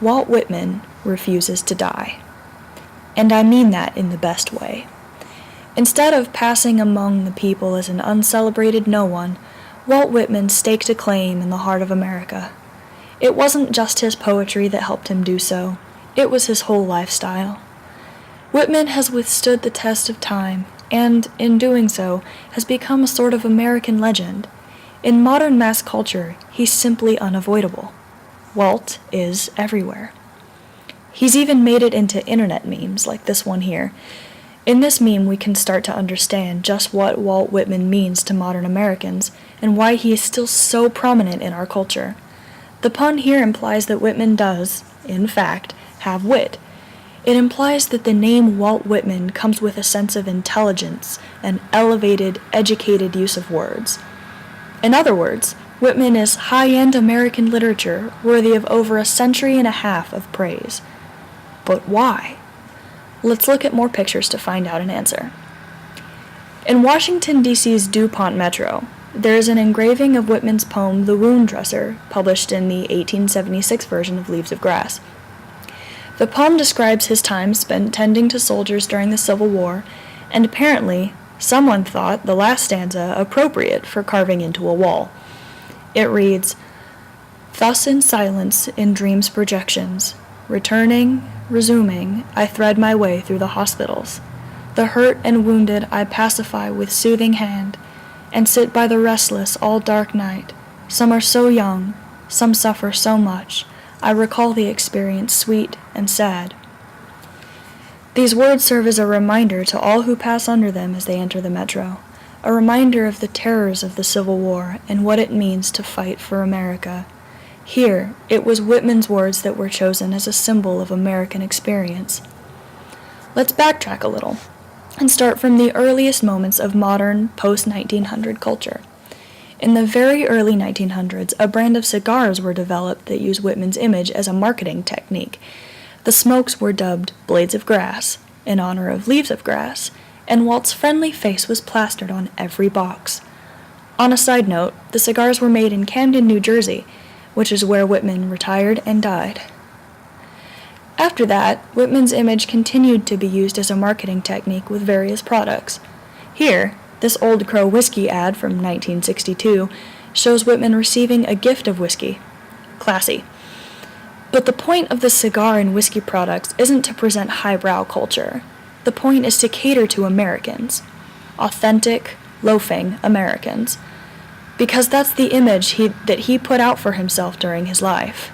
Walt Whitman refuses to die. And I mean that in the best way. Instead of passing among the people as an uncelebrated no one, Walt Whitman staked a claim in the heart of America. It wasn't just his poetry that helped him do so, it was his whole lifestyle. Whitman has withstood the test of time, and, in doing so, has become a sort of American legend. In modern mass culture, he's simply unavoidable. Walt is everywhere. He's even made it into internet memes like this one here. In this meme, we can start to understand just what Walt Whitman means to modern Americans and why he is still so prominent in our culture. The pun here implies that Whitman does, in fact, have wit. It implies that the name Walt Whitman comes with a sense of intelligence and elevated, educated use of words. In other words, Whitman is high-end American literature worthy of over a century and a half of praise. But why? Let's look at more pictures to find out an answer. In Washington, D.C.'s DuPont Metro, there is an engraving of Whitman's poem The Wound Dresser, published in the 1876 version of Leaves of Grass. The poem describes his time spent tending to soldiers during the Civil War, and apparently, someone thought the last stanza appropriate for carving into a wall. It reads, "Thus in silence, in dreams' projections, returning, resuming, I thread my way through the hospitals. The hurt and wounded I pacify with soothing hand, and sit by the restless all dark night. Some are so young, some suffer so much. I recall the experience sweet and sad." These words serve as a reminder to all who pass under them as they enter the metro, a reminder of the terrors of the Civil War and what it means to fight for America. Here, it was Whitman's words that were chosen as a symbol of American experience. Let's backtrack a little and start from the earliest moments of modern, post-1900 culture. In the very early 1900s, a brand of cigars were developed that used Whitman's image as a marketing technique. The smokes were dubbed Blades of Grass, in honor of Leaves of Grass, and Walt's friendly face was plastered on every box. On a side note, the cigars were made in Camden, New Jersey, which is where Whitman retired and died. After that, Whitman's image continued to be used as a marketing technique with various products. Here, this Old Crow whiskey ad from 1962 shows Whitman receiving a gift of whiskey. Classy. But the point of the cigar and whiskey products isn't to present highbrow culture. The point is to cater to Americans. Authentic, loafing Americans. Because that's the image that he put out for himself during his life.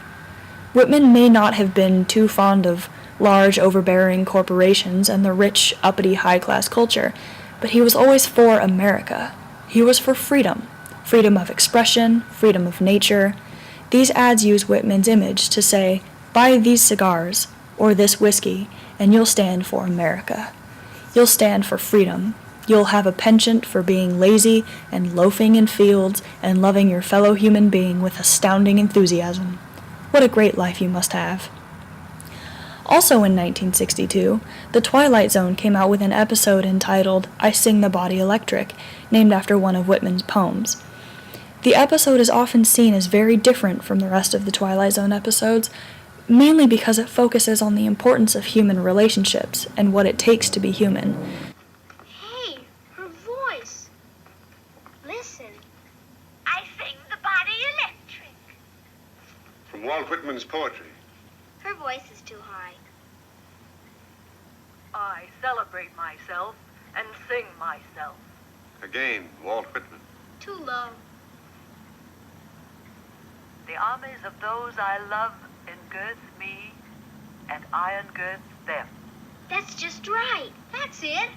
Whitman may not have been too fond of large, overbearing corporations and the rich, uppity, high-class culture, but he was always for America. He was for freedom. Freedom of expression, freedom of nature. These ads use Whitman's image to say, buy these cigars, or this whiskey, and you'll stand for America. You'll stand for freedom. You'll have a penchant for being lazy and loafing in fields and loving your fellow human being with astounding enthusiasm. What a great life you must have. Also in 1962, The Twilight Zone came out with an episode entitled I Sing the Body Electric, named after one of Whitman's poems. The episode is often seen as very different from the rest of the Twilight Zone episodes, mainly because it focuses on the importance of human relationships and what it takes to be human. Hey, her voice. Listen. I sing the body electric. From Walt Whitman's poetry. Her voice is too high. I celebrate myself and sing myself. Again, Walt Whitman. Too low. The armies of those I love engirth me, and I engirth them. That's just right. That's it.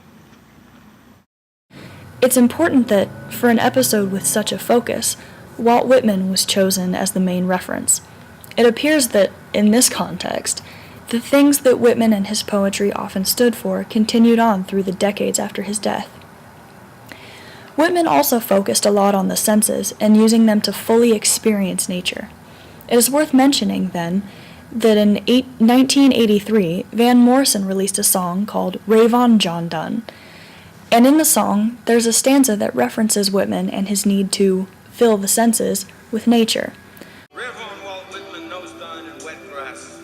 It's important that, for an episode with such a focus, Walt Whitman was chosen as the main reference. It appears that, in this context, the things that Whitman and his poetry often stood for continued on through the decades after his death. Whitman also focused a lot on the senses and using them to fully experience nature. It is worth mentioning, then, that in 1983, Van Morrison released a song called Rave On, John Donne. And in the song, there's a stanza that references Whitman and his need to fill the senses with nature. Rave on, Walt Whitman, nose done in wet grass.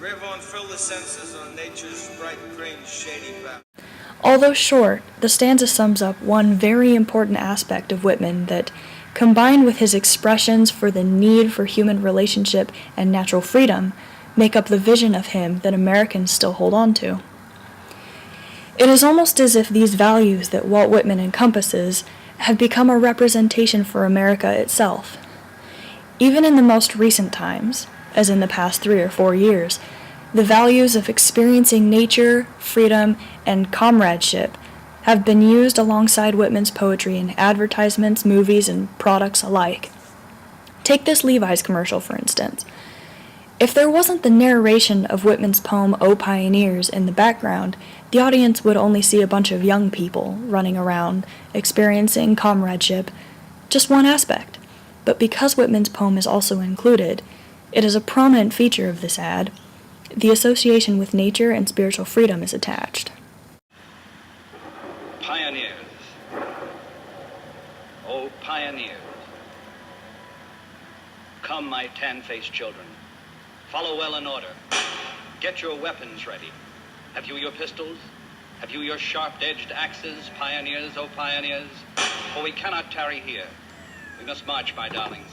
Grave fill the senses on nature's bright green shady bough. Although short, the stanza sums up one very important aspect of Whitman that, combined with his expressions for the need for human relationship and natural freedom, make up the vision of him that Americans still hold on to. It is almost as if these values that Walt Whitman encompasses have become a representation for America itself. Even in the most recent times, as in the past 3 or 4 years, the values of experiencing nature, freedom, and comradeship have been used alongside Whitman's poetry in advertisements, movies, and products alike. Take this Levi's commercial, for instance. If there wasn't the narration of Whitman's poem O Pioneers in the background, the audience would only see a bunch of young people running around, experiencing comradeship, just one aspect. But because Whitman's poem is also included, it is a prominent feature of this ad. The association with nature and spiritual freedom is attached. Pioneers. Oh, pioneers. Come, my tan-faced children. Follow well in order. Get your weapons ready. Have you your pistols? Have you your sharp-edged axes, pioneers, oh pioneers? For we cannot tarry here. We must march, my darlings.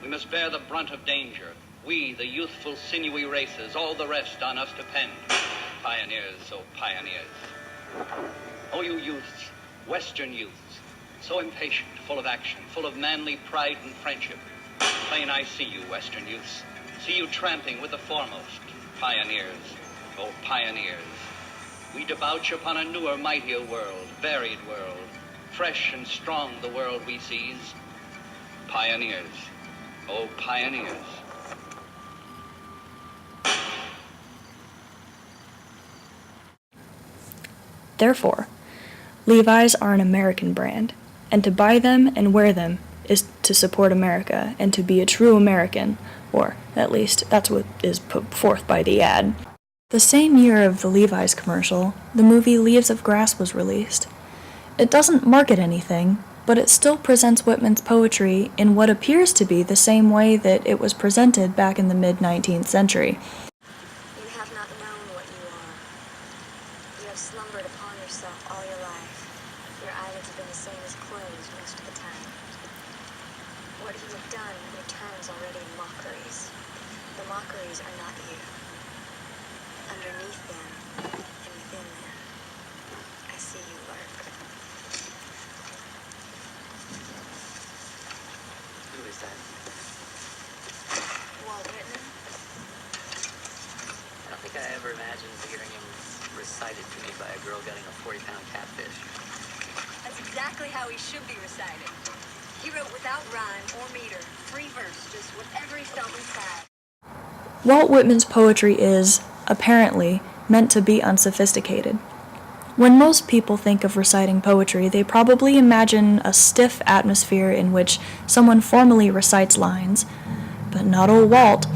We must bear the brunt of danger. We, the youthful, sinewy races, all the rest on us depend. Pioneers, oh pioneers. Oh, you youths, Western youths, so impatient, full of action, full of manly pride and friendship. Plain I see you, Western youths. See you tramping with the foremost. Pioneers, oh pioneers. We debouch upon a newer, mightier world, varied world. Fresh and strong the world we seize. Pioneers, oh pioneers. Therefore, Levi's are an American brand, and to buy them and wear them is to support America and to be a true American, or at least that's what is put forth by the ad. The same year of the Levi's commercial, the movie Leaves of Grass was released. It doesn't market anything, but it still presents Whitman's poetry in what appears to be the same way that it was presented back in the mid-19th century. You have not known what you are. You have slumbered upon yourself all your life. Your eyelids have been the same as closed most of the time. What you have done returns already in mockeries. The mockeries are not you. Underneath them, and within them, I see you lurk. Who is that? Walt Whitman? I don't think I ever imagined hearing him recited to me by a girl getting a 40-pound catfish. That's exactly how he should be recited. He wrote without rhyme or meter, free verse, just whatever he felt inside. Walt Whitman's poetry is, apparently, meant to be unsophisticated. When most people think of reciting poetry, they probably imagine a stiff atmosphere in which someone formally recites lines. But not old Walt.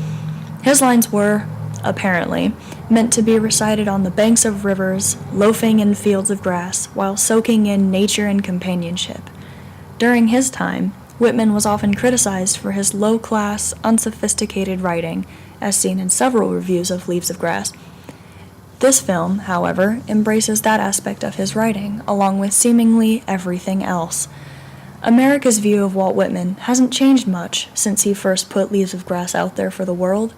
His lines were, apparently, meant to be recited on the banks of rivers, loafing in fields of grass, while soaking in nature and companionship. During his time, Whitman was often criticized for his low-class, unsophisticated writing, as seen in several reviews of Leaves of Grass. This film, however, embraces that aspect of his writing, along with seemingly everything else. America's view of Walt Whitman hasn't changed much since he first put Leaves of Grass out there for the world.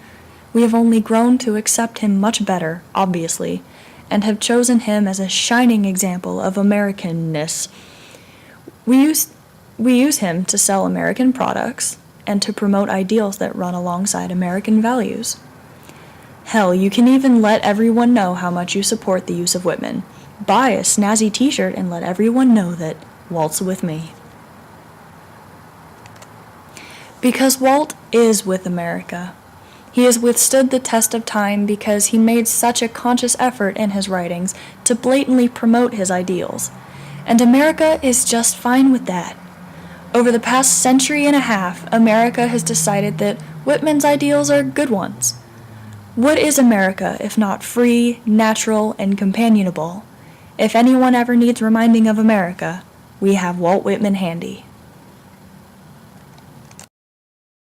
We have only grown to accept him much better, obviously, and have chosen him as a shining example of Americanness. We use him to sell American products and to promote ideals that run alongside American values. Hell, you can even let everyone know how much you support the use of Whitman. Buy a snazzy t-shirt and let everyone know that Walt's with me. Because Walt is with America. He has withstood the test of time because he made such a conscious effort in his writings to blatantly promote his ideals. And America is just fine with that. Over the past century and a half, America has decided that Whitman's ideals are good ones. What is America if not free, natural, and companionable? If anyone ever needs reminding of America, we have Walt Whitman handy.